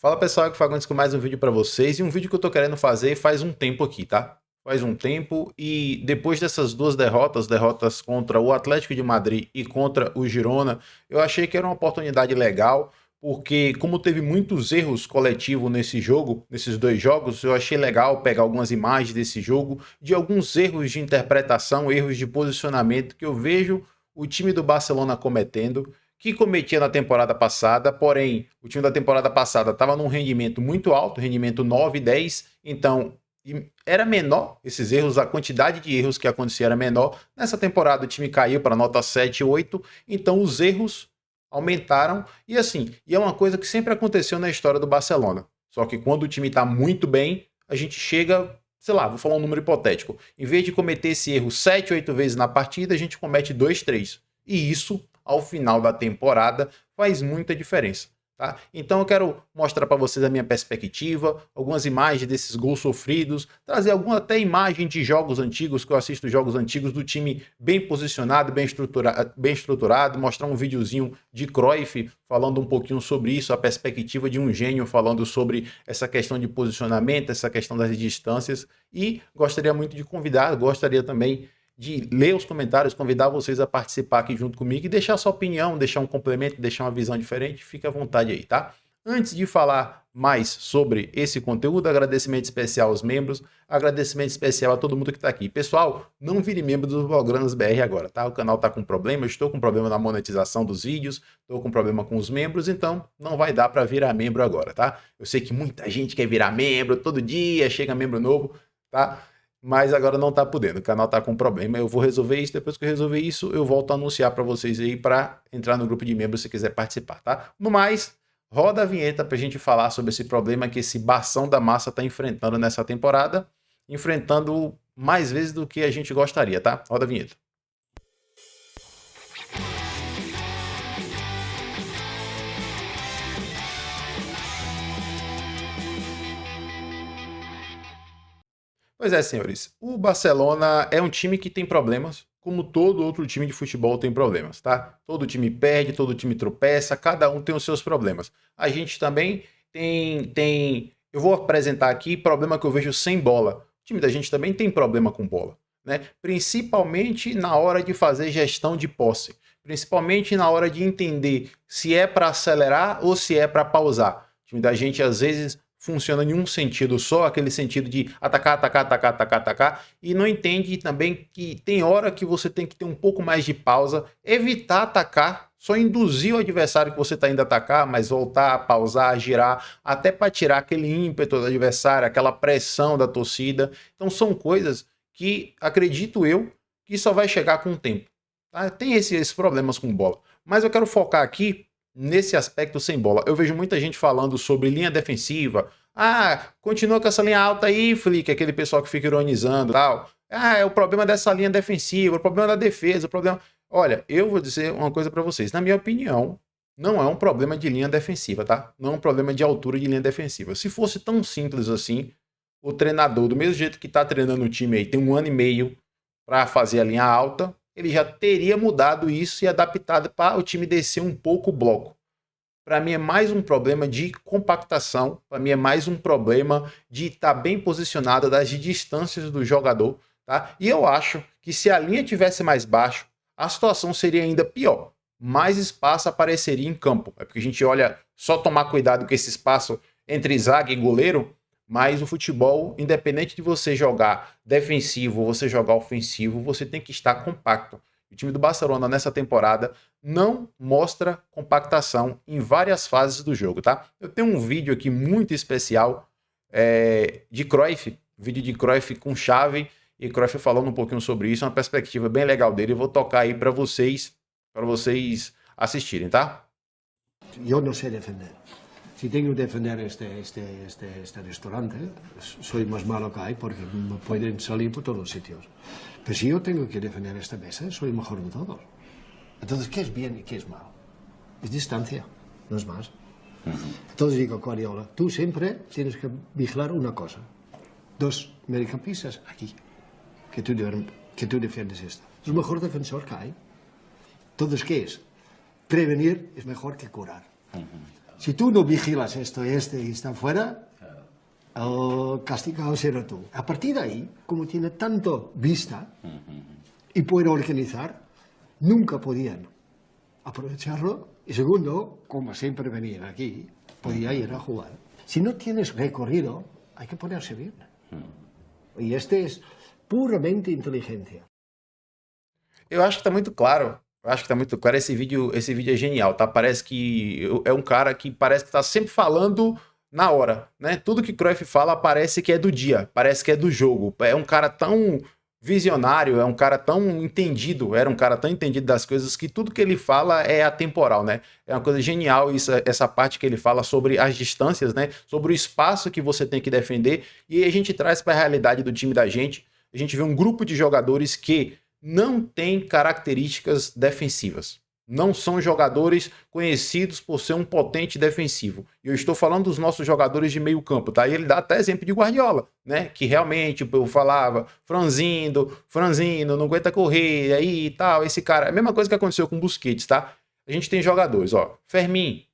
Fala pessoal, que Fagundes com mais um vídeo para vocês e um vídeo que eu tô querendo fazer faz um tempo aqui, tá? Faz um tempo e depois dessas duas derrotas contra o Atlético de Madrid e contra o Girona, eu achei que era uma oportunidade legal, porque como teve muitos erros coletivos nesse jogo, nesses dois jogos, eu achei legal pegar algumas imagens desse jogo, de alguns erros de interpretação, erros de posicionamento que eu vejo o time do Barcelona cometendo, que cometia na temporada passada, porém, o time da temporada passada estava num rendimento muito alto, rendimento 9, 10, então era menor esses erros, a quantidade de erros que acontecia era menor. Nessa temporada o time caiu para nota 7, 8, então os erros aumentaram, e assim, e é uma coisa que sempre aconteceu na história do Barcelona, só que quando o time está muito bem, a gente chega, sei lá, vou falar um número hipotético, em vez de cometer esse erro 7, 8 vezes na partida, a gente comete 2, 3, e isso ao final da temporada faz muita diferença, tá? Então eu quero mostrar para vocês a minha perspectiva, algumas imagens desses gols sofridos, trazer alguma até imagem de jogos antigos, que eu assisto jogos antigos do time bem posicionado, bem estruturado, mostrar um videozinho de Cruyff falando um pouquinho sobre isso, a perspectiva de um gênio falando sobre essa questão de posicionamento, essa questão das distâncias, e gostaria muito de convidar, gostaria também de ler os comentários, convidar vocês a participar aqui junto comigo e deixar sua opinião, deixar um complemento, deixar uma visão diferente, fique à vontade aí, tá? Antes de falar mais sobre esse conteúdo, agradecimento especial aos membros, agradecimento especial a todo mundo que está aqui. Pessoal, não vire membro dos Programas BR agora, tá? O canal está com problema, eu estou com problema na monetização dos vídeos, estou com problema com os membros, então não vai dar para virar membro agora, tá? Eu sei que muita gente quer virar membro, todo dia chega membro novo, tá? Mas agora não tá podendo, o canal tá com problema, eu vou resolver isso, depois que eu resolver isso, eu volto a anunciar para vocês aí para entrar no grupo de membros se quiser participar, tá? No mais, roda a vinheta pra gente falar sobre esse problema que esse Barção da Massa tá enfrentando nessa temporada, enfrentando mais vezes do que a gente gostaria, tá? Roda a vinheta. Pois é, senhores, o Barcelona é um time que tem problemas, como todo outro time de futebol tem problemas, tá? Todo time perde, todo time tropeça, cada um tem os seus problemas. A gente também eu vou apresentar aqui problema que eu vejo sem bola. O time da gente também tem problema com bola, né? Principalmente na hora de fazer gestão de posse, principalmente na hora de entender se é para acelerar ou se é para pausar. O time da gente às vezes funciona em um sentido só, aquele sentido de atacar, atacar, atacar, atacar, atacar, e não entende também que tem hora que você tem que ter um pouco mais de pausa, evitar atacar, só induzir o adversário que você está indo atacar, mas voltar, pausar, girar, até para tirar aquele ímpeto do adversário, aquela pressão da torcida. Então são coisas que, acredito eu, que só vai chegar com o tempo. Tá? Tem esses problemas com bola, mas eu quero focar aqui nesse aspecto sem bola. Eu vejo muita gente falando sobre linha defensiva. Ah, continua com essa linha alta aí, Flick, aquele pessoal que fica ironizando e tal. Ah, é o problema dessa linha defensiva, o problema da defesa, o problema... Olha, eu vou dizer uma coisa para vocês. Na minha opinião, não é um problema de linha defensiva, tá? Não é um problema de altura de linha defensiva. Se fosse tão simples assim, o treinador, do mesmo jeito que tá treinando o time aí, tem 1 ano e meio para fazer a linha alta, ele já teria mudado isso e adaptado para o time descer um pouco o bloco. Para mim é mais um problema de compactação, para mim é mais um problema de estar bem posicionado das distâncias do jogador, tá? E eu acho que se a linha tivesse mais baixo, a situação seria ainda pior. Mais espaço apareceria em campo. É porque a gente olha, só tomar cuidado com esse espaço entre zaga e goleiro, mas o futebol, independente de você jogar defensivo ou você jogar ofensivo, você tem que estar compacto. O time do Barcelona nessa temporada não mostra compactação em várias fases do jogo, tá? Eu tenho um vídeo aqui muito especial de Cruyff, vídeo de Cruyff com chave, e Cruyff falando um pouquinho sobre isso, uma perspectiva bem legal dele. Eu vou tocar aí para vocês assistirem, tá? Eu não sei defender. Si tengo que defender este restaurante, soy más malo que hay porque me pueden salir por todos los sitios. Pero si yo tengo que defender esta mesa, soy el mejor de todos. Entonces, ¿qué es bien y qué es malo? Es distancia, no es más. Entonces digo, Guardiola, tú siempre tienes que vigilar una cosa. 2 mediocampistas aquí, que tú defiendes esto. Es el mejor defensor que hay. Entonces, ¿qué es? Prevenir es mejor que curar. Si tú no vigilas esto y está fuera, castigado será tú. A partir de ahí, como tiene tanto vista y puede organizar, nunca podían aprovecharlo. Y segundo, como siempre venían aquí, podía ir a jugar. Si no tienes recorrido, hay que ponerse bien. E es puramente inteligência. Eu acho que tá muito claro. Eu acho que tá muito claro. Esse vídeo é genial, tá? Parece que é um cara que parece que tá sempre falando na hora, né? Tudo que Cruyff fala parece que é do dia, parece que é do jogo. É um cara tão visionário, é um cara tão entendido, era um cara tão entendido das coisas que tudo que ele fala é atemporal, né? É uma coisa genial essa parte que ele fala sobre as distâncias, né? Sobre o espaço que você tem que defender. E aí a gente traz para a realidade do time da gente. A gente vê um grupo de jogadores que não tem características defensivas. Não são jogadores conhecidos por ser um potente defensivo. E eu estou falando dos nossos jogadores de meio campo, tá? E ele dá até exemplo de Guardiola, né? Que realmente, eu falava, franzino, não aguenta correr, aí e tal, esse cara. É a mesma coisa que aconteceu com o Busquets, tá? A gente tem jogadores, ó, Fermin,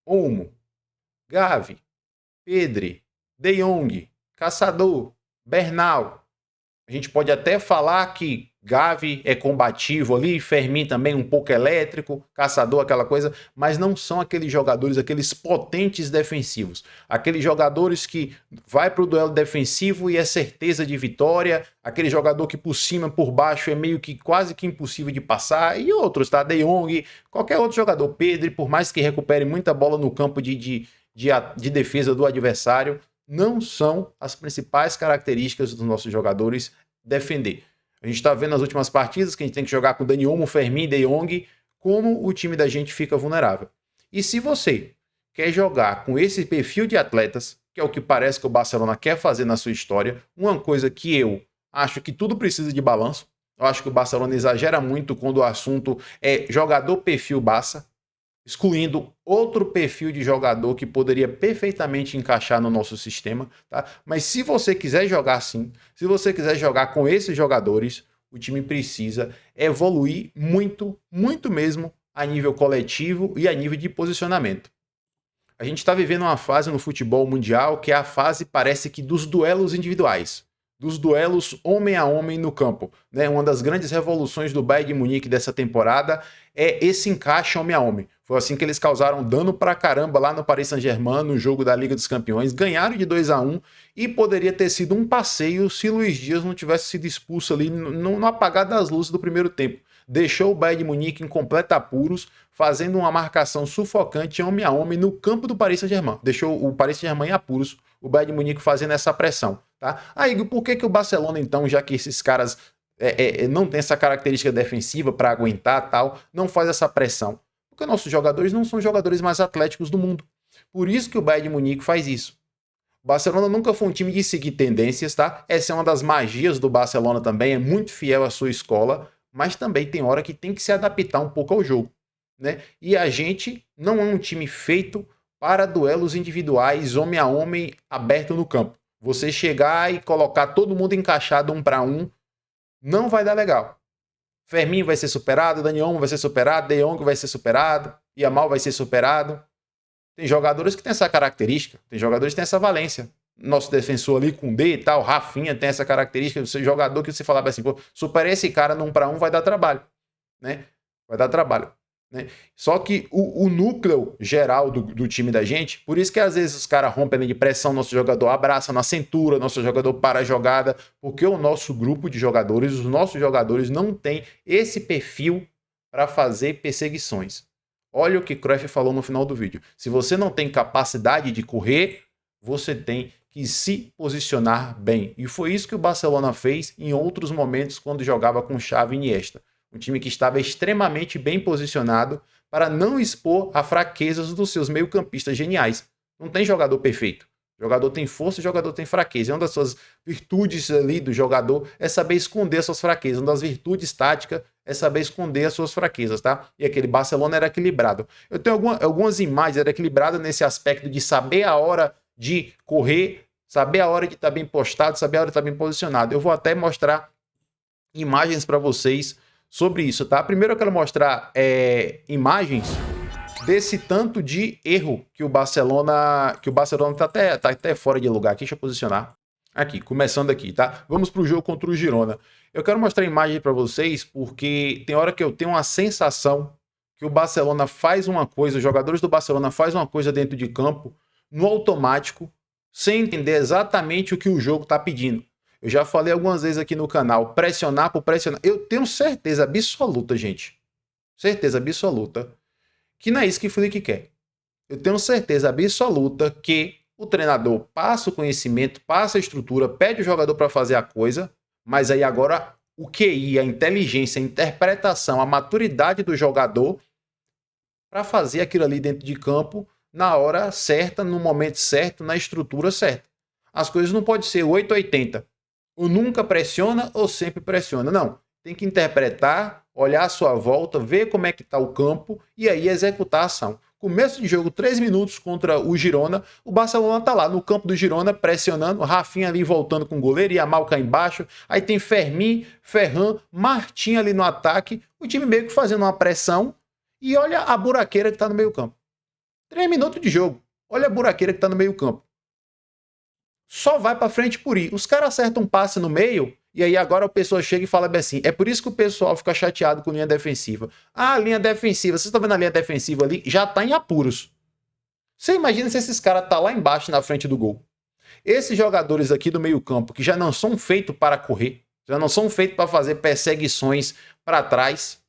Olmo, Gavi, Pedri, De Jong, Caçador, Bernal. A gente pode até falar que Gavi é combativo ali, Fermin também um pouco elétrico, Caçador, aquela coisa, mas não são aqueles jogadores, aqueles potentes defensivos. Aqueles jogadores que vai para o duelo defensivo e é certeza de vitória, aquele jogador que por cima, por baixo é meio que quase que impossível de passar, e outros, tá? De Jong, qualquer outro jogador, Pedri, por mais que recupere muita bola no campo de defesa do adversário, não são as principais características dos nossos jogadores defender. A gente está vendo nas últimas partidas que a gente tem que jogar com Dani Olmo, Fermin, De Jong, como o time da gente fica vulnerável. E se você quer jogar com esse perfil de atletas, que é o que parece que o Barcelona quer fazer na sua história, uma coisa que eu acho que tudo precisa de balanço, eu acho que o Barcelona exagera muito quando o assunto é jogador perfil Barça, excluindo outro perfil de jogador que poderia perfeitamente encaixar no nosso sistema, tá? Mas se você quiser jogar assim, se você quiser jogar com esses jogadores, o time precisa evoluir muito, muito mesmo a nível coletivo e a nível de posicionamento. A gente está vivendo uma fase no futebol mundial que é a fase, parece que, dos duelos individuais, dos duelos homem a homem no campo, né? Uma das grandes revoluções do Bayern de Munique dessa temporada é esse encaixe homem a homem. Foi assim que eles causaram dano pra caramba lá no Paris Saint-Germain, no jogo da Liga dos Campeões, ganharam de 2-1 e poderia ter sido um passeio se Luiz Dias não tivesse sido expulso ali no apagar das luzes do primeiro tempo. Deixou o Bayern de Munique em completo apuros, fazendo uma marcação sufocante homem a homem no campo do Paris Saint-Germain. Deixou o Paris Saint-Germain em apuros, o Bayern de Munique fazendo essa pressão. Tá? Aí, por que o Barcelona, então, já que esses caras não tem essa característica defensiva para aguentar tal, não faz essa pressão? Porque nossos jogadores não são os jogadores mais atléticos do mundo. Por isso que o Bayern de Munique faz isso. O Barcelona nunca foi um time de seguir tendências, tá? Essa é uma das magias do Barcelona também, é muito fiel à sua escola, mas também tem hora que tem que se adaptar um pouco ao jogo, né? E a gente não é um time feito para duelos individuais, homem a homem, aberto no campo. Você chegar e colocar todo mundo encaixado 1 para 1, não vai dar legal. Fermin vai ser superado, Dani Olmo vai ser superado, De Jong vai ser superado, Yamal vai ser superado. Tem jogadores que têm essa característica, tem jogadores que têm essa valência. Nosso defensor ali com D e tal, Rafinha tem essa característica, você jogador que você falava assim, pô, superar esse cara no 1 para 1 vai dar trabalho, né? Vai dar trabalho. Né? Só que o núcleo geral do time da gente, por isso que às vezes os caras rompem ali de pressão, nosso jogador abraça na cintura, nosso jogador para a jogada, porque o nosso grupo de jogadores, os nossos jogadores não tem esse perfil para fazer perseguições. Olha o que Cruyff falou no final do vídeo. Se você não tem capacidade de correr, você tem que se posicionar bem. E foi isso que o Barcelona fez em outros momentos quando jogava com Xavi e Iniesta. Um time que estava extremamente bem posicionado para não expor as fraquezas dos seus meio-campistas geniais. Não tem jogador perfeito. O jogador tem força, o jogador tem fraqueza. E uma das suas virtudes ali do jogador é saber esconder as suas fraquezas. Uma das virtudes táticas é saber esconder as suas fraquezas, tá? E aquele Barcelona era equilibrado. Eu tenho algumas imagens, era equilibrado nesse aspecto de saber a hora de correr, saber a hora de estar bem postado, saber a hora de estar bem posicionado. Eu vou até mostrar imagens para vocês sobre isso, tá? Primeiro eu quero mostrar imagens desse tanto de erro que o Barcelona tá até fora de lugar aqui. Deixa eu posicionar. Aqui, começando aqui, tá? Vamos pro jogo contra o Girona. Eu quero mostrar a imagem para vocês porque tem hora que eu tenho uma sensação que o Barcelona faz uma coisa, os jogadores do Barcelona fazem uma coisa dentro de campo, no automático, sem entender exatamente o que o jogo tá pedindo. Eu já falei algumas vezes aqui no canal, pressionar por pressionar. Eu tenho certeza absoluta, gente. Certeza absoluta que não é isso que o Flick quer. Eu tenho certeza absoluta que o treinador passa o conhecimento, passa a estrutura, pede o jogador para fazer a coisa, mas aí agora o QI, a inteligência, a interpretação, a maturidade do jogador para fazer aquilo ali dentro de campo na hora certa, no momento certo, na estrutura certa. As coisas não podem ser 880. Ou nunca pressiona ou sempre pressiona. Não. Tem que interpretar, olhar a sua volta, ver como é que está o campo e aí executar a ação. Começo de jogo, 3 minutos contra o Girona. O Barcelona tá lá no campo do Girona, pressionando. Rafinha ali voltando com o goleiro, Yamal cá embaixo. Aí tem Fermin, Ferran, Martin ali no ataque. O time meio que fazendo uma pressão. E olha a buraqueira que tá no meio campo. 3 minutos de jogo. Olha a buraqueira que tá no meio campo. Só vai pra frente por ir. Os caras acertam um passe no meio. E aí agora a pessoa chega e fala bem assim, é por isso que o pessoal fica chateado com linha defensiva. Ah, linha defensiva, vocês estão vendo a linha defensiva ali? Já tá em apuros. Você imagina se esses caras tá lá embaixo na frente do gol. Esses jogadores aqui do meio campo, que já não são feitos para correr, já não são feitos para fazer perseguições para trás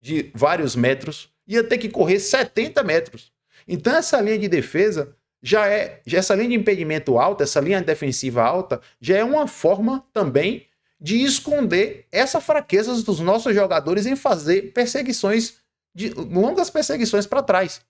de vários metros, ia ter que correr 70 metros. Então essa linha de defesa essa linha de impedimento alta, essa linha defensiva alta, já é uma forma também de esconder essa fraqueza dos nossos jogadores em fazer perseguições, longas perseguições para trás.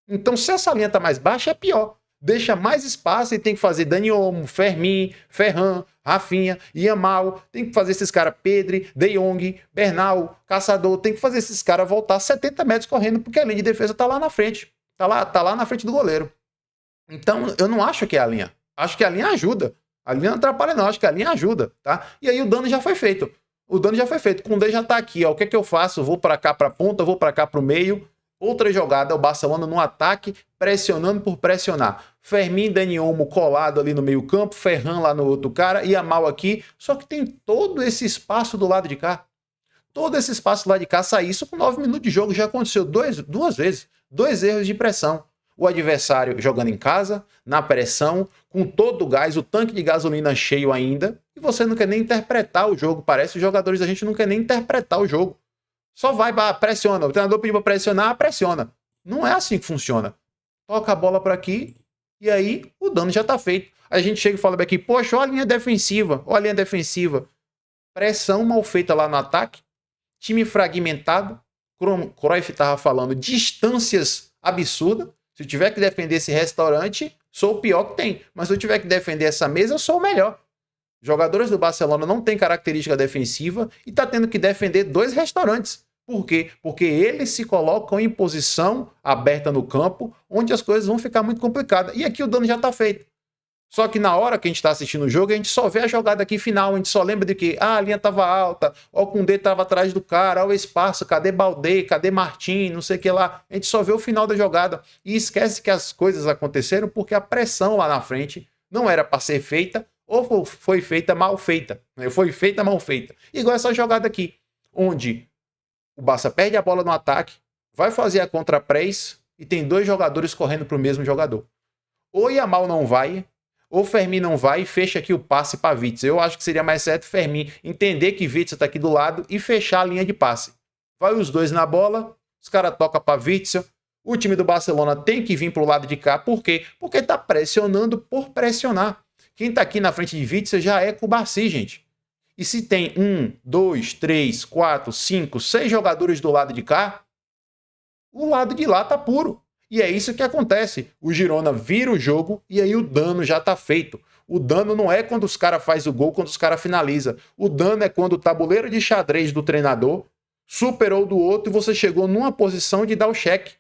Então, se essa linha está mais baixa, é pior. Deixa mais espaço e tem que fazer Dani Olmo, Fermin, Ferran, Rafinha, Yamal, tem que fazer esses caras Pedri, De Jong, Bernal, Caçador, tem que fazer esses caras voltar 70 metros correndo, porque a linha de defesa está lá na frente. Tá lá na frente do goleiro. Então, eu não acho que é a linha. Acho que a linha ajuda. A linha não atrapalha, não. Acho que a linha ajuda, tá? E aí o dano já foi feito. O dano já foi feito. O Koundé já tá aqui, ó. O que é que eu faço? Vou para cá pra ponta, vou para cá pro meio. Outra jogada, o Barcelona no ataque, pressionando por pressionar. Fermin, Dani Olmo colado ali no meio campo, Ferran lá no outro cara, e Yamal aqui. Só que tem todo esse espaço do lado de cá. Todo esse espaço do lado de cá, sair isso com 9 minutos de jogo. Já aconteceu duas vezes. 2 erros de pressão. O adversário jogando em casa, na pressão, com todo o gás, o tanque de gasolina cheio ainda, e você não quer nem interpretar o jogo. Parece que os jogadores da gente não querem nem interpretar o jogo. Só vai, pressiona. O treinador pediu para pressionar, pressiona. Não é assim que funciona. Toca a bola para aqui, e aí o dano já está feito. A gente chega e fala aqui, poxa, olha a linha defensiva, olha a linha defensiva. Pressão mal feita lá no ataque, time fragmentado, Cruyff estava falando, distâncias absurdas. Se eu tiver que defender esse restaurante, sou o pior que tem. Mas se eu tiver que defender essa mesa, eu sou o melhor. Jogadores do Barcelona não têm característica defensiva e está tendo que defender 2 restaurantes. Por quê? Porque eles se colocam em posição aberta no campo, onde as coisas vão ficar muito complicadas. E aqui o dano já está feito. Só que na hora que a gente está assistindo o jogo, a gente só vê a jogada aqui final, a gente só lembra de que a linha estava alta, o Koundé estava atrás do cara, o espaço, cadê Baldé, cadê Martin, não sei o que lá. A gente só vê o final da jogada e esquece que as coisas aconteceram porque a pressão lá na frente não era para ser feita ou foi feita mal feita. Foi feita mal feita. Igual essa jogada aqui, onde o Barça perde a bola no ataque, vai fazer a contra-press e tem 2 jogadores correndo para o mesmo jogador. Ou Yamal não vai, ou Fermin não vai e fecha aqui o passe para Witzel. Eu acho que seria mais certo Fermin entender que Witzel está aqui do lado e fechar a linha de passe. Vai os 2 na bola, os caras tocam para Witzel. O time do Barcelona tem que vir para o lado de cá. Por quê? Porque está pressionando por pressionar. Quem está aqui na frente de Witzel já é Cubarsí, gente. E se tem 1, 2, 3, 4, 5, 6 jogadores do lado de cá, o lado de lá tá puro. E é isso que acontece. O Girona vira o jogo e aí o dano já tá feito. O dano não é quando os caras fazem o gol, quando os caras finalizam. O dano é quando o tabuleiro de xadrez do treinador superou do outro e você chegou numa posição de dar o cheque.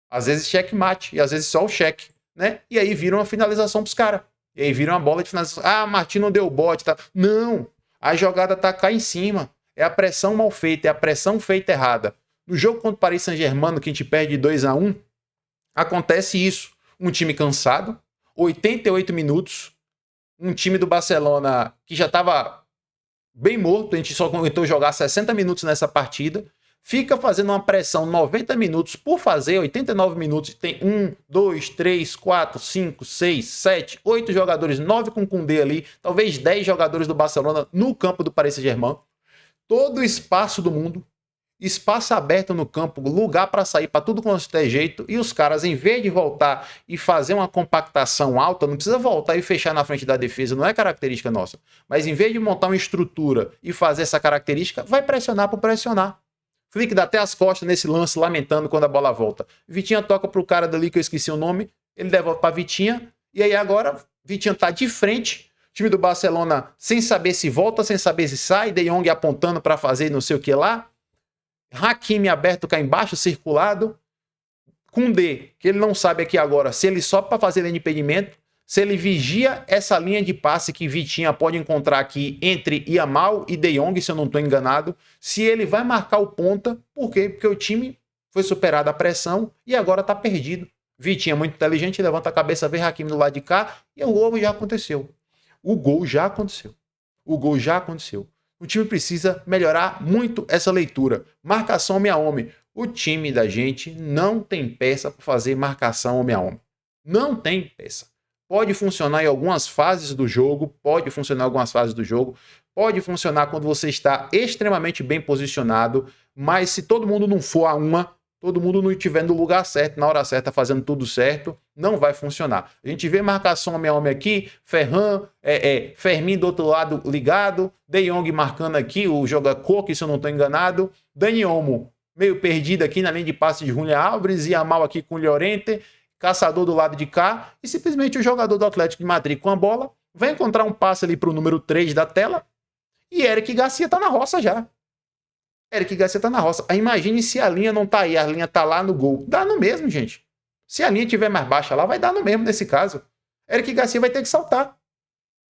Às vezes checkmate e às vezes só o cheque, né? E aí vira uma finalização pros caras. E aí vira uma bola de finalização. Ah, Martin não deu bote, tá? Não, a jogada tá cá em cima. É a pressão mal feita, é a pressão feita errada. No jogo contra o Paris Saint-Germain, que a gente perde 2-1, Acontece isso. Um time cansado, 88 minutos, um time do Barcelona que já estava bem morto, a gente só aguentou jogar 60 minutos nessa partida, fica fazendo uma pressão 90 minutos por fazer 89 minutos, tem 1, 2, 3, 4, 5, 6, 7, 8 jogadores, 9 com Koundé ali, talvez 10 jogadores do Barcelona no campo do Paris Saint-Germain, todo o espaço do mundo, espaço aberto no campo, lugar para sair para tudo quanto é jeito, e os caras, em vez de voltar e fazer uma compactação alta, não precisa voltar e fechar na frente da defesa, não é característica nossa, mas em vez de montar uma estrutura e fazer essa característica, vai pressionar por pressionar. Flick dá até as costas nesse lance, lamentando quando a bola volta. Vitinha toca pro cara dali que eu esqueci o nome, ele devolve para Vitinha, e aí agora Vitinha tá de frente, time do Barcelona sem saber se volta, sem saber se sai, De Jong apontando para fazer não sei o que lá, Hakimi aberto cá embaixo, circulado, Koundé, que ele não sabe aqui agora se ele sobe para fazer linha de impedimento, se ele vigia essa linha de passe que Vitinha pode encontrar aqui entre Yamal e De Jong, se eu não estou enganado, se ele vai marcar o ponta, por quê? Porque o time foi superado a pressão e agora está perdido. Vitinha muito inteligente, levanta a cabeça, vê Hakimi do lado de cá e o gol já aconteceu. O gol já aconteceu. O gol já aconteceu. O time precisa melhorar muito essa leitura. Marcação homem a homem. O time da gente não tem peça para fazer marcação homem a homem. Não tem peça. Pode funcionar em algumas fases do jogo, pode funcionar quando você está extremamente bem posicionado, mas se todo mundo não for a uma, todo mundo não estiver no lugar certo, na hora certa, fazendo tudo certo, não vai funcionar. A gente vê marcação homem a homem aqui, Fermin do outro lado ligado, De Jong marcando aqui, o jogador, que se eu não estou enganado, Dani Olmo meio perdido aqui na linha de passe de Julián Álvares, e Yamal aqui com o Llorente, Caçador do lado de cá, e simplesmente o jogador do Atlético de Madrid com a bola vai encontrar um passe ali para o número 3 da tela, e Eric Garcia tá na roça já. Eric Garcia tá na roça. Aí imagine se a linha não tá aí, a linha tá lá no gol. Dá no mesmo, gente. Se a linha estiver mais baixa lá, vai dar no mesmo nesse caso. Eric Garcia vai ter que saltar.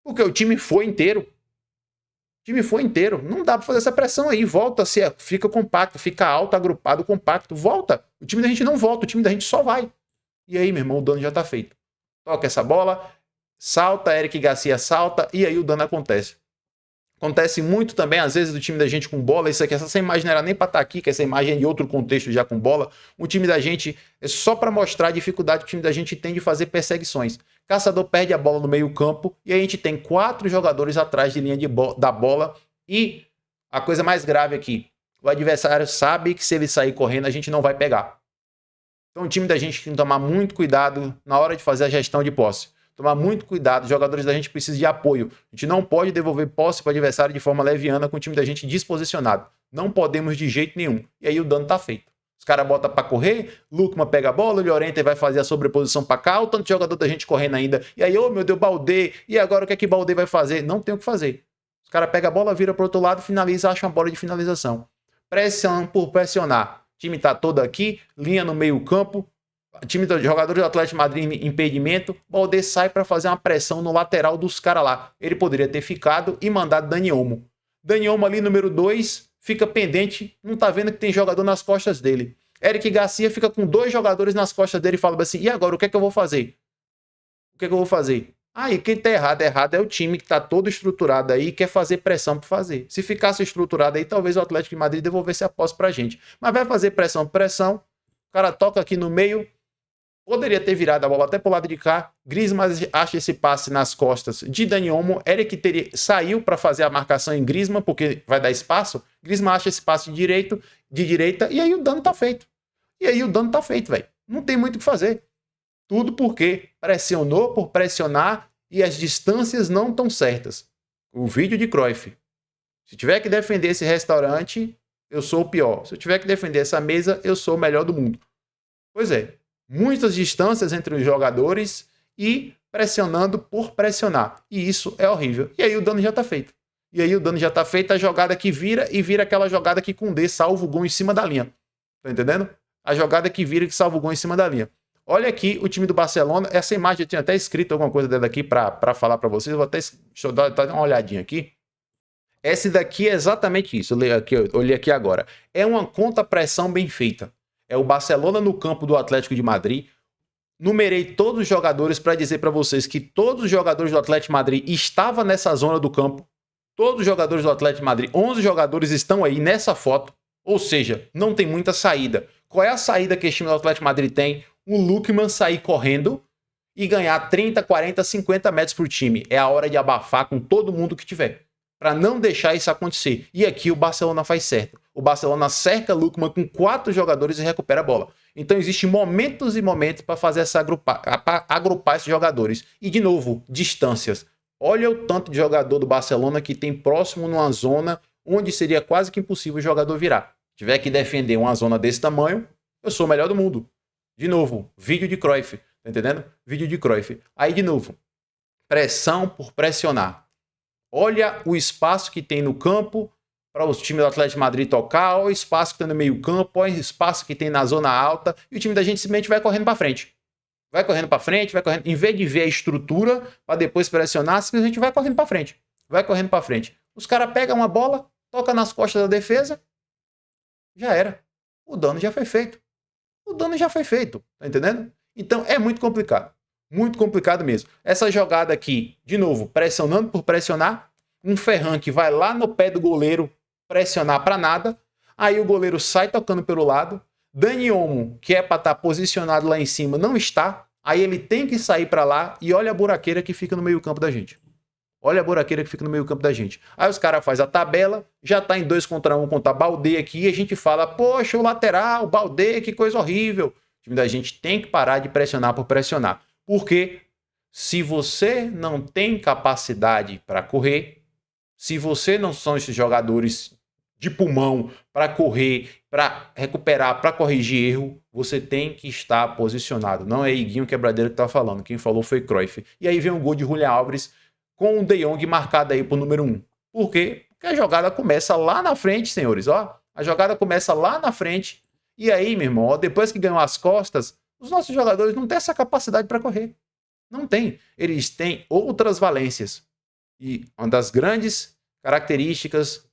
Porque o time foi inteiro. O time foi inteiro. Não dá pra fazer essa pressão aí. Volta, fica compacto, fica alto, agrupado, compacto. Volta. O time da gente não volta, o time da gente só vai. E aí, meu irmão, o dano já tá feito. Toca essa bola, salta, Eric Garcia salta, e aí o dano acontece. Acontece muito também, às vezes, do time da gente com bola. Isso aqui, essa imagem não era nem para estar aqui, que essa imagem é de outro contexto já com bola. O time da gente é só para mostrar a dificuldade que o time da gente tem de fazer perseguições. Caçador perde a bola no meio campo e a gente tem 4 jogadores atrás de linha da bola. E a coisa mais grave aqui, o adversário sabe que se ele sair correndo, a gente não vai pegar. Então o time da gente tem que tomar muito cuidado na hora de fazer a gestão de posse. Tomar muito cuidado, os jogadores da gente precisam de apoio. A gente não pode devolver posse para o adversário de forma leviana com o time da gente desposicionado. Não podemos de jeito nenhum. E aí o dano tá feito. Os caras botam para correr, Lukman pega a bola, o Llorente vai fazer a sobreposição para cá, o tanto de jogador da gente correndo ainda. E aí, meu Deus, Baldé, e agora o que é que Baldé vai fazer? Não tem o que fazer. Os caras pegam a bola, vira para o outro lado, finaliza, acha uma bola de finalização. Pressão por pressionar. O time tá todo aqui, linha no meio campo, time do jogador do Atlético de Madrid impedimento, Baldé sai para fazer uma pressão no lateral dos caras lá. Ele poderia ter ficado e mandado Dani Olmo. Dani Olmo ali, número 2, fica pendente, não tá vendo que tem jogador nas costas dele. Eric Garcia fica com 2 jogadores nas costas dele e fala assim, e agora, o que é que eu vou fazer? O que é que eu vou fazer? Aí, quem tá errado é o time que tá todo estruturado aí e quer fazer pressão para fazer. Se ficasse estruturado aí, talvez o Atlético de Madrid devolvesse a posse pra gente. Mas vai fazer pressão, o cara toca aqui no meio, poderia ter virado a bola até pro lado de cá. Griezmann acha esse passe nas costas de Dani Olmo. Eric saiu para fazer a marcação em Griezmann, porque vai dar espaço. Griezmann acha esse passe de direita, e aí o dano tá feito. Velho. Não tem muito o que fazer. Tudo porque pressionou por pressionar e as distâncias não estão certas. O vídeo de Cruyff. Se tiver que defender esse restaurante, eu sou o pior. Se eu tiver que defender essa mesa, eu sou o melhor do mundo. Pois é. Muitas distâncias entre os jogadores e pressionando por pressionar. E isso é horrível. E aí o dano já tá feito. A jogada que vira e vira aquela jogada que Koundé salva o gol em cima da linha. Tá entendendo? A jogada que vira e que salva o gol em cima da linha. Olha aqui o time do Barcelona. Essa imagem eu tinha até escrito alguma coisa dela aqui para falar para vocês. Deixa eu dar uma olhadinha aqui. Essa daqui é exatamente isso. Eu olhei aqui agora. É uma contra-pressão bem feita. É o Barcelona no campo do Atlético de Madrid. numerei todos os jogadores para dizer para vocês que todos os jogadores do Atlético de Madrid estavam nessa zona do campo. Todos os jogadores do Atlético de Madrid, 11 jogadores estão aí nessa foto. Ou seja, não tem muita saída. Qual é a saída que esse time do Atlético de Madrid tem? O Lookman sair correndo e ganhar 30, 40, 50 metros por time. É a hora de abafar com todo mundo que tiver, para não deixar isso acontecer. E aqui o Barcelona faz certo. O Barcelona cerca Lookman com 4 jogadores e recupera a bola. Então existem momentos e momentos para fazer essa agrupar esses jogadores. E de novo, distâncias. Olha o tanto de jogador do Barcelona que tem próximo numa zona onde seria quase que impossível o jogador virar. Se tiver que defender uma zona desse tamanho, eu sou o melhor do mundo. De novo, vídeo de Cruyff. Tá entendendo? Vídeo de Cruyff. Aí de novo, pressão por pressionar. Olha o espaço que tem no campo para os times do Atlético de Madrid tocar, olha o espaço que tem no meio campo, olha o espaço que tem na zona alta, e o time da gente simplesmente vai correndo para frente. Vai correndo para frente, vai correndo. Em vez de ver a estrutura para depois pressionar, simplesmente vai correndo para frente. Vai correndo para frente. Os caras pegam uma bola, toca nas costas da defesa, já era. O dano já foi feito. O dano já foi feito, tá entendendo? Então é muito complicado mesmo. Essa jogada aqui, de novo, pressionando por pressionar, um Ferran que vai lá no pé do goleiro pressionar para nada, aí o goleiro sai tocando pelo lado, Dani Olmo, que é para estar posicionado lá em cima, não está, aí ele tem que sair para lá e olha a buraqueira que fica no meio campo da gente. Olha a buraqueira que fica no meio campo da gente. Aí os caras fazem a tabela, já tá em 2 contra 1 contra Baldé aqui, e a gente fala, poxa, o lateral, o Baldé, que coisa horrível. O time da gente tem que parar de pressionar por pressionar. Porque se você não tem capacidade para correr, se você não são esses jogadores de pulmão para correr, para recuperar, para corrigir erro, você tem que estar posicionado. Não é Iguinho Quebradeiro que tá falando, quem falou foi Cruyff. E aí vem um gol de Julián Álvares com o De Jong marcado aí por número 1. Por quê? Porque a jogada começa lá na frente, senhores. Ó, a jogada começa lá na frente. E aí, meu irmão, ó, depois que ganham as costas, os nossos jogadores não têm essa capacidade para correr. Não tem. Eles têm outras valências. E uma das grandes características,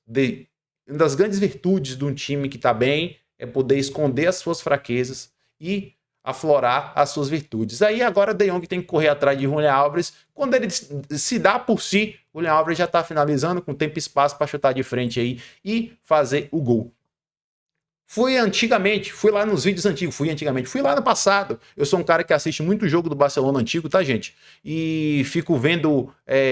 uma das grandes virtudes de um time que está bem é poder esconder as suas fraquezas e aflorar as suas virtudes. Aí agora De Jong tem que correr atrás de Julián Álvares. Quando ele se dá por si, Julián Álvares já está finalizando com tempo e espaço para chutar de frente aí e fazer o gol. Fui lá nos vídeos antigos, fui lá no passado. Eu sou um cara que assiste muito jogo do Barcelona antigo, tá, gente? E fico vendo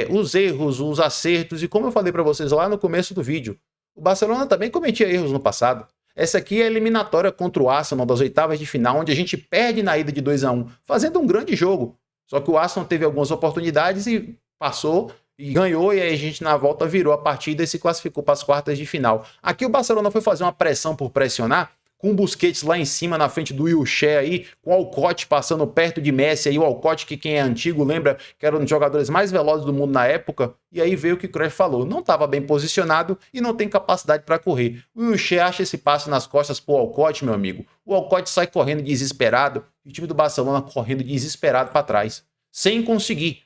os erros, os acertos, e como eu falei para vocês lá no começo do vídeo, o Barcelona também cometia erros no passado. Essa aqui é a eliminatória contra o Arsenal das oitavas de final, onde a gente perde na ida de 2-1, fazendo um grande jogo. Só que o Arsenal teve algumas oportunidades e passou e ganhou, e aí a gente na volta virou a partida e se classificou para as quartas de final. Aqui o Barcelona foi fazer uma pressão por pressionar, com o Busquets lá em cima, na frente do Wilshere aí, com o Alcote passando perto de Messi aí, o Alcote que quem é antigo lembra que era um dos jogadores mais velozes do mundo na época, e aí veio o que o Cruyff falou, não estava bem posicionado e não tem capacidade para correr. O Wilshere acha esse passe nas costas pro Alcote, meu amigo, o Alcote sai correndo desesperado, e o time do Barcelona correndo desesperado para trás, sem conseguir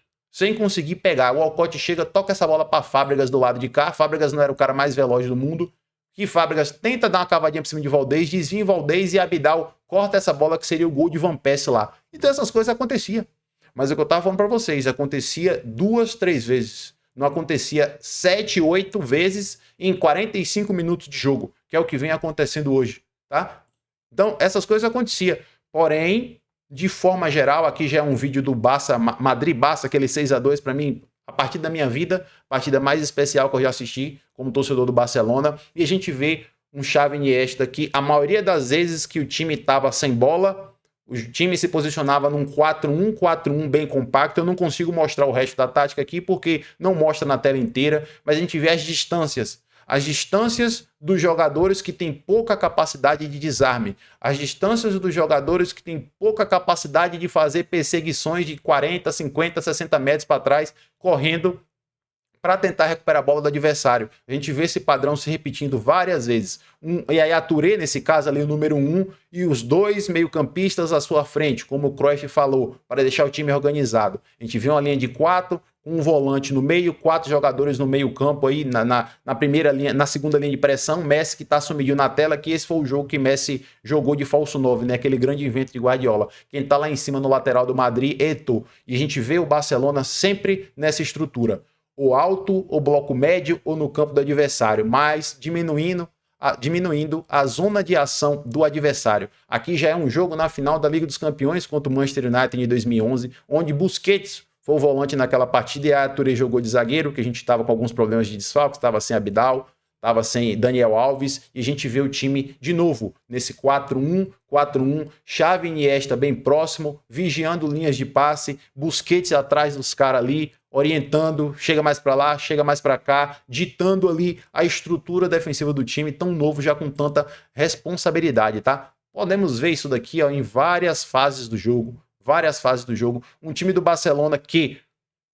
pegar. O Alcote chega, toca essa bola para Fábregas do lado de cá, Fábregas não era o cara mais veloz do mundo, que Fábregas tenta dar uma cavadinha por cima de Valdés, desvia em Valdés e Abidal corta essa bola que seria o gol de Van Persie lá. Então essas coisas aconteciam. Mas é o que eu tava falando para vocês, acontecia 2, 3 vezes. Não acontecia 7, 8 vezes em 45 minutos de jogo, que é o que vem acontecendo hoje, tá? Então essas coisas aconteciam. Porém, de forma geral, aqui já é um vídeo do Barça, Madrid-Barça, aquele 6-2 para mim, a partida da minha vida, a partida mais especial que eu já assisti como torcedor do Barcelona, e a gente vê um Xavi Iniesta que a maioria das vezes que o time estava sem bola, o time se posicionava num 4-1, 4-1 bem compacto. Eu não consigo mostrar o resto da tática aqui porque não mostra na tela inteira, mas a gente vê as distâncias dos jogadores que têm pouca capacidade de desarme, as distâncias dos jogadores que têm pouca capacidade de fazer perseguições de 40, 50, 60 metros para trás, correndo para tentar recuperar a bola do adversário. A gente vê esse padrão se repetindo várias vezes. E aí a Touré, nesse caso ali, o número 1, e os 2 meio-campistas à sua frente, como o Cruyff falou, para deixar o time organizado. A gente vê uma linha de 4, com um volante no meio, 4 jogadores no meio campo aí, na primeira linha, na segunda linha de pressão, Messi que tá sumidinho na tela, que esse foi o jogo que Messi jogou de falso 9, né? Aquele grande invento de Guardiola. Quem tá lá em cima no lateral do Madrid, Eto'o. E a gente vê o Barcelona sempre nessa estrutura. Ou alto, ou bloco médio, ou no campo do adversário, mas diminuindo a zona de ação do adversário. Aqui já é um jogo na final da Liga dos Campeões contra o Manchester United de 2011, onde Busquets foi o volante naquela partida e a Touré jogou de zagueiro, que a gente estava com alguns problemas de desfalques, estava sem Abidal, estava sem Daniel Alves, e a gente vê o time de novo nesse 4-1, Xavi e Iniesta bem próximo, vigiando linhas de passe, Busquets atrás dos caras ali, orientando, chega mais para lá, chega mais para cá, ditando ali a estrutura defensiva do time, tão novo já com tanta responsabilidade, tá? Podemos ver isso daqui, ó, em várias fases do jogo, um time do Barcelona que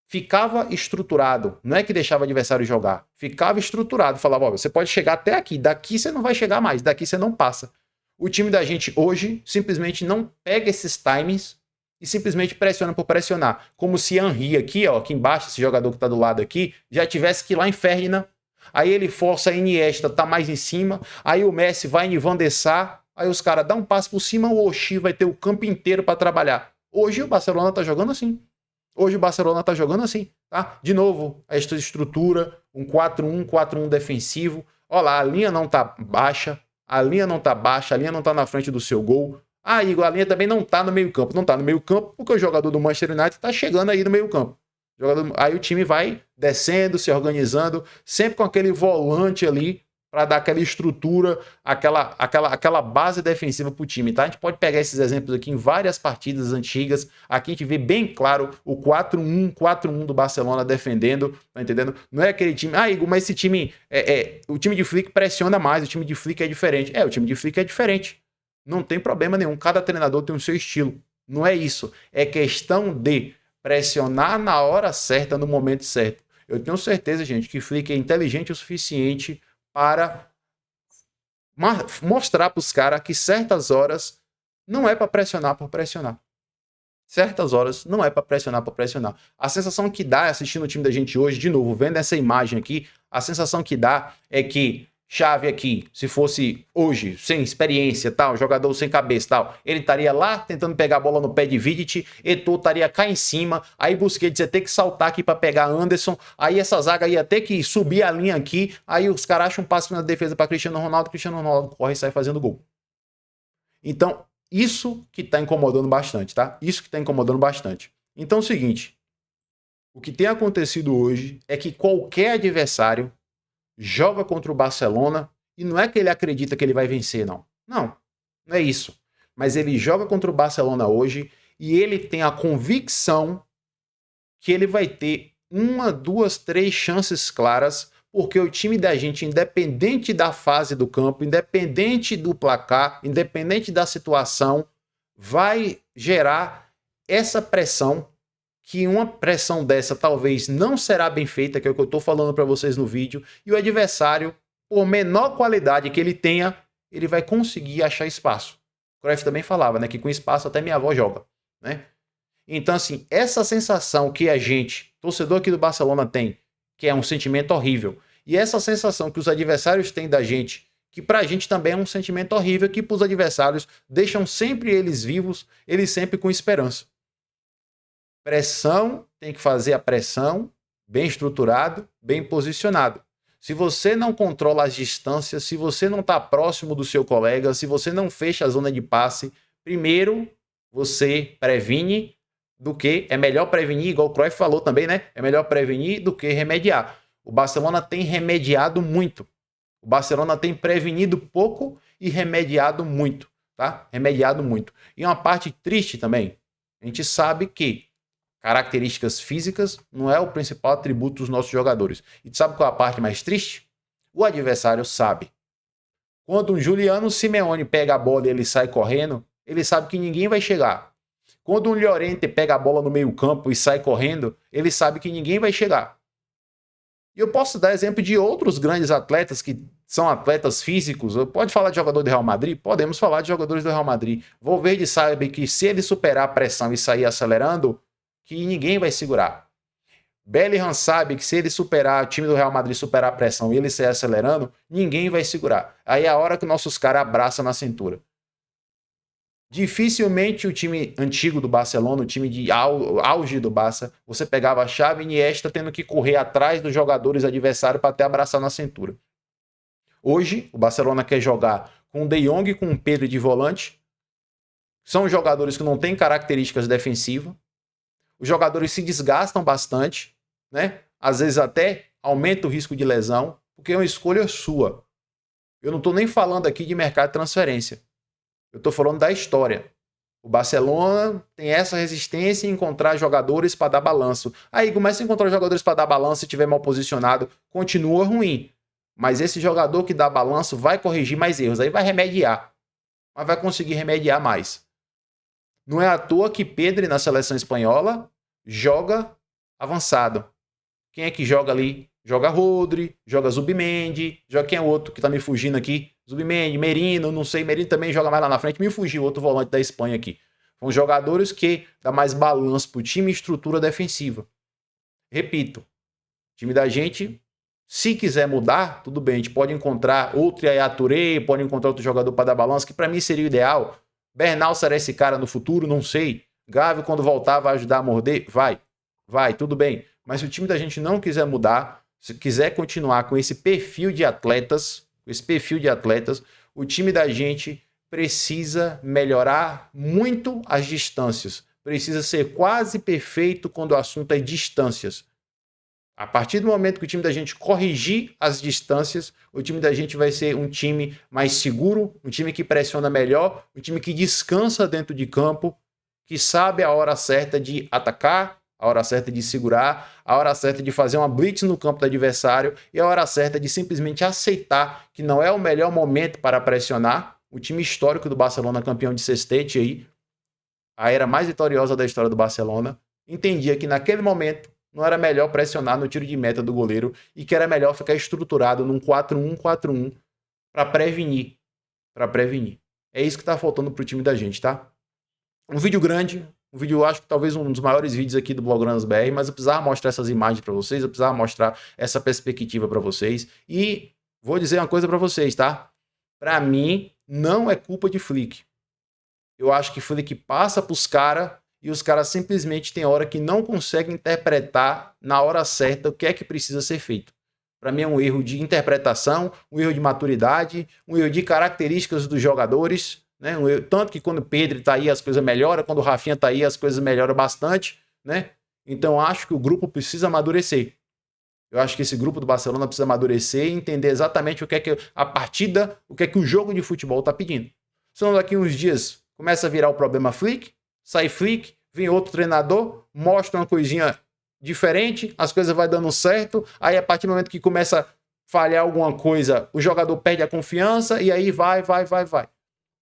ficava estruturado, não é que deixava o adversário jogar, ficava estruturado, falava, ó, você pode chegar até aqui, daqui você não vai chegar mais, daqui você não passa. O time da gente hoje simplesmente não pega esses timings e simplesmente pressiona por pressionar, como se Henry aqui, ó, aqui embaixo, esse jogador que tá do lado aqui, já tivesse que ir lá em Ferdinand, aí ele força a Iniesta, tá mais em cima, aí o Messi vai em Van der Sar, aí os caras dão um passo por cima, o Oxi vai ter o campo inteiro para trabalhar. Hoje o Barcelona tá jogando assim. Tá? De novo, esta estrutura, um 4-1, 4-1 defensivo. Olha lá, a linha não tá baixa, a linha não tá na frente do seu gol. Ah, Igor, a linha também não tá no meio-campo. Não tá no meio-campo porque o jogador do Manchester United tá chegando aí no meio-campo. Aí o time vai descendo, se organizando, sempre com aquele volante ali para dar aquela estrutura, aquela base defensiva para o time, tá? A gente pode pegar esses exemplos aqui em várias partidas antigas. Aqui a gente vê bem claro o 4-1 do Barcelona defendendo, tá entendendo? Não é aquele time, ah, Igor, mas esse time, o time de Flick pressiona mais, o time de Flick é diferente. O time de Flick é diferente. Não tem problema nenhum, cada treinador tem o seu estilo. Não é isso, é questão de pressionar na hora certa, no momento certo. Eu tenho certeza, gente, que Flick é inteligente o suficiente para mostrar para os caras que certas horas não é para pressionar por pressionar. Certas horas não é para pressionar por pressionar. A sensação que dá assistindo o time da gente hoje, de novo, vendo essa imagem aqui, a sensação que dá é que Xavi aqui, se fosse hoje, sem experiência, tal, jogador sem cabeça, tal, ele estaria lá tentando pegar a bola no pé de Vidic, Eto'o estaria cá em cima, aí Busquets ia ter que saltar aqui para pegar Anderson, aí essa zaga ia ter que subir a linha aqui, aí os caras acham um passe na defesa para Cristiano Ronaldo corre e sai fazendo gol. Então, isso que tá incomodando bastante, tá? Isso que tá incomodando bastante. Então é o seguinte, o que tem acontecido hoje é que qualquer adversário joga contra o Barcelona e não é que ele acredita que ele vai vencer, não. Não é isso. Mas ele joga contra o Barcelona hoje e ele tem a convicção que ele vai ter 1, 2, 3 chances claras, porque o time da gente, independente da fase do campo, independente do placar, independente da situação, vai gerar essa pressão, que uma pressão dessa talvez não será bem feita, que é o que eu estou falando para vocês no vídeo, e o adversário, por menor qualidade que ele tenha, ele vai conseguir achar espaço. O Cruyff também falava, né, que com espaço até minha avó joga, né? Então, assim, essa sensação que a gente, torcedor aqui do Barcelona tem, que é um sentimento horrível, e essa sensação que os adversários têm da gente, que pra gente também é um sentimento horrível, que pros adversários deixam sempre eles vivos, eles sempre com esperança. Pressão, tem que fazer a pressão bem estruturado, bem posicionado. Se você não controla as distâncias, se você não está próximo do seu colega, se você não fecha a zona de passe, primeiro você previne do que... É melhor prevenir, igual o Cruyff falou também, né? É melhor prevenir do que remediar. O Barcelona tem remediado muito. O Barcelona tem prevenido pouco e remediado muito, tá? Remediado muito. E uma parte triste também, a gente sabe que características físicas não é o principal atributo dos nossos jogadores. E sabe qual é a parte mais triste? O adversário sabe. Quando um Juliano Simeone pega a bola e ele sai correndo, ele sabe que ninguém vai chegar. Quando um Llorente pega a bola no meio campo e sai correndo, ele sabe que ninguém vai chegar. E eu posso dar exemplo de outros grandes atletas que são atletas físicos. Pode falar de jogador do Real Madrid? Podemos falar de jogadores do Real Madrid. Valverde sabe que se ele superar a pressão e sair acelerando, que ninguém vai segurar. Bellingham sabe que se ele superar, o time do Real Madrid superar a pressão e ele sair acelerando, ninguém vai segurar. Aí é a hora que nossos caras abraçam na cintura. Dificilmente o time antigo do Barcelona, o time de auge do Barça, você pegava a Xavi e Iniesta tendo que correr atrás dos jogadores adversários para até abraçar na cintura. Hoje, o Barcelona quer jogar com o De Jong e com o Pedro de volante. São jogadores que não têm características defensivas. Os jogadores se desgastam bastante, né? Às vezes até aumenta o risco de lesão, porque é uma escolha sua. Eu não estou nem falando aqui de mercado de transferência. Eu estou falando da história. O Barcelona tem essa resistência em encontrar jogadores para dar balanço. Aí começa a encontrar jogadores para dar balanço e estiver mal posicionado, continua ruim. Mas esse jogador que dá balanço vai corrigir mais erros, aí vai remediar. Mas vai conseguir remediar mais. Não é à toa que Pedri na seleção espanhola joga avançado. Quem é que joga ali? Joga Rodri, joga Zubimendi, joga quem é o outro que tá me fugindo aqui? Zubimendi, Merino, não sei, Merino também joga mais lá na frente, me fugiu outro volante da Espanha aqui. São jogadores que dão mais balanço pro time e estrutura defensiva. Repito, o time da gente, se quiser mudar, tudo bem, a gente pode encontrar outro Yaya Touré, pode encontrar outro jogador para dar balanço, que para mim seria o ideal. Bernal será esse cara no futuro? Não sei. Gavi, quando voltar, vai ajudar a morder? Vai, tudo bem. Mas se o time da gente não quiser mudar, se quiser continuar com esse perfil de atletas, o time da gente precisa melhorar muito as distâncias. Precisa ser quase perfeito quando o assunto é distâncias. A partir do momento que o time da gente corrigir as distâncias, o time da gente vai ser um time mais seguro, um time que pressiona melhor, um time que descansa dentro de campo, que sabe a hora certa de atacar, a hora certa de segurar, a hora certa de fazer uma blitz no campo do adversário e a hora certa de simplesmente aceitar que não é o melhor momento para pressionar. O time histórico do Barcelona, campeão de sextete aí, a era mais vitoriosa da história do Barcelona, entendia que naquele momento não era melhor pressionar no tiro de meta do goleiro e que era melhor ficar estruturado num 4-1-4-1 para prevenir. É isso que tá faltando pro time da gente, tá? Um vídeo grande, eu acho que talvez um dos maiores vídeos aqui do Bloggranas BR, mas eu precisava mostrar essas imagens para vocês, eu precisava mostrar essa perspectiva para vocês e vou dizer uma coisa para vocês, tá? Para mim, não é culpa de Flick. Eu acho que Flick passa pros caras e os caras simplesmente tem hora que não conseguem interpretar na hora certa o que é que precisa ser feito. Para mim é um erro de interpretação, um erro de maturidade, um erro de características dos jogadores, né? Tanto que quando o Pedro tá aí as coisas melhoram, quando o Rafinha tá aí as coisas melhoram bastante, né? Então acho que o grupo precisa amadurecer. Eu acho que esse grupo do Barcelona precisa amadurecer e entender exatamente o que é que a partida, o que é que o jogo de futebol tá pedindo. Senão daqui uns dias começa a virar o problema Flick, sai Flick, vem outro treinador, mostra uma coisinha diferente, as coisas vai dando certo, aí a partir do momento que começa a falhar alguma coisa, o jogador perde a confiança e aí vai.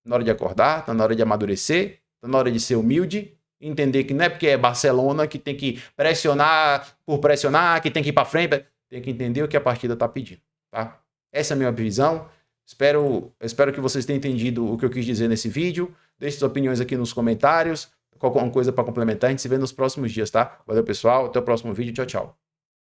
Na hora de acordar, tá na hora de amadurecer, tá na hora de ser humilde, entender que não é porque é Barcelona que tem que pressionar por pressionar, que tem que ir para frente, tem que entender o que a partida tá pedindo, tá? Essa é a minha visão. Espero que vocês tenham entendido o que eu quis dizer nesse vídeo. Deixe suas opiniões aqui nos comentários. Qualquer coisa para complementar, a gente se vê nos próximos dias, tá? Valeu, pessoal. Até o próximo vídeo. Tchau, tchau.